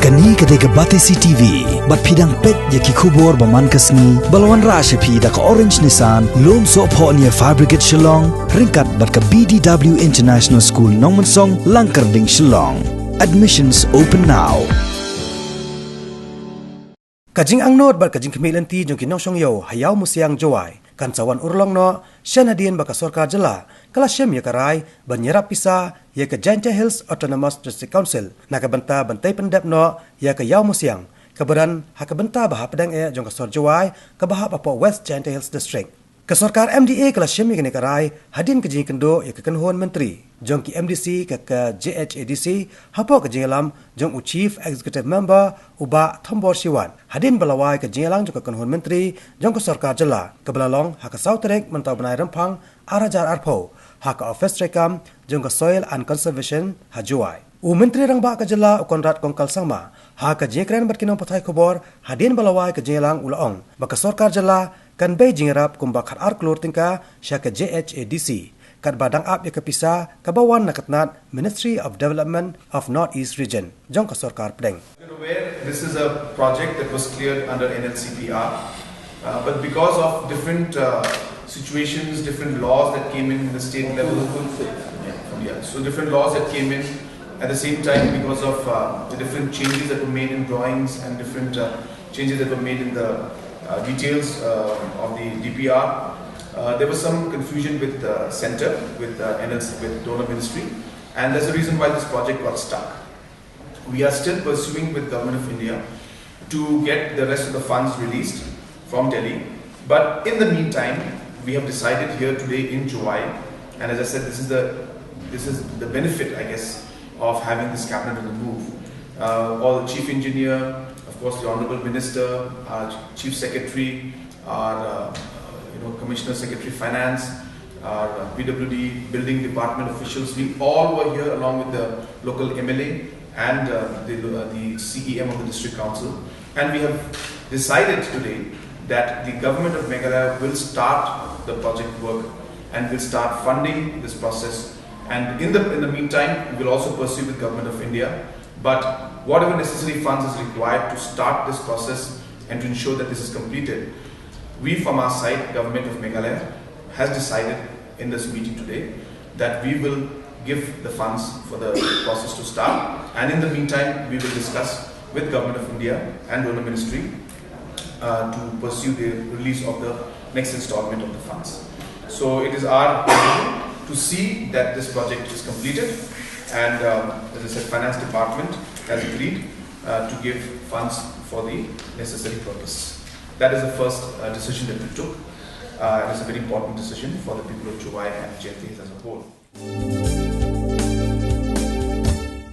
Kani kadega Batesi TV, bat pidang pet yaki kubor baman kasni, balwan rasha pi da ka Orange Nissan, lom so po niya Fabricate Shillong, ringkat bat ka BDW International School Nongmansong, Langkarding Shillong. Admissions open now. Kajing ang nod bar kajing kemilanti jong kinong song yo hayaw musiang jawai kan cawan urlong no syanadien baka sorkar jela kala syem ya karai banyera pisa ya ke Jaintia Hills Autonomous District Council na kabanta bantai pendap no ya ke yaw musiang kabaran hakabanta baha pedang jong ka sor jawai ka baha papo West Jaintia Hills District ke sorkar MDA kala syem ya karai hadin kajing kendo ya ke kenhuan menteri jong ki MDC ke JHADC hapo ke jingalam jong u Chief Executive Member uba Thombor Siwan hadin balawai ke jingalang jong ke kenhuan menteri jong ke sorkar jela ke belalong ha ke sauterek mentau benai rempang arajar arpo ha ke office rekam jong ke Soil and Conservation hajuai u menteri rang ba ke jela u Konrad Kongkal Sangma ha ke jingkran bat kinong patai khobor hadin balawai ke jingalang ulaong ba ke sorkar jela kan Beijing rap kumba khat ar klur tingka sya ke JHADC kat badang ap ya kepisa kabawan nakatnat Ministry of Development of Northeast Region jong ka sorkar pedeng. You're aware this is a project that was cleared under NLCPR, but because of different situations, different laws that came in the state level, so different laws that came in at the same time because of the different changes that were made in drawings and different changes that were made in the details of the DPR. There was some confusion with the center, with NLC, with donor ministry, and that's the reason why this project got stuck. We are still pursuing with Government of India to get the rest of the funds released from Delhi. But in the meantime, we have decided here today in July, and as I said, this is the benefit, I guess, of having this cabinet on the move. All the chief engineer, of course, the honorable minister, our chief secretary, our Commissioner Secretary Finance, our PWD building department officials, we all were here along with the local MLA and the CEM of the district council, and we have decided today that the government of Meghalaya will start the project work and will start funding this process, and in the meantime we will also pursue with Government of India, but whatever necessary funds is required to start this process and to ensure that this is completed, we from our side, Government of Meghalaya, has decided in this meeting today that we will give the funds for the process to start, and in the meantime we will discuss with Government of India and Donor Ministry to pursue the release of the next installment of the funds. So it is our plan to see that this project is completed, and as I said, Finance Department has agreed to give funds for the necessary purpose. That is the first decision that we took. It is a very important decision for the people of Chubai and Jaintia Hills as a whole.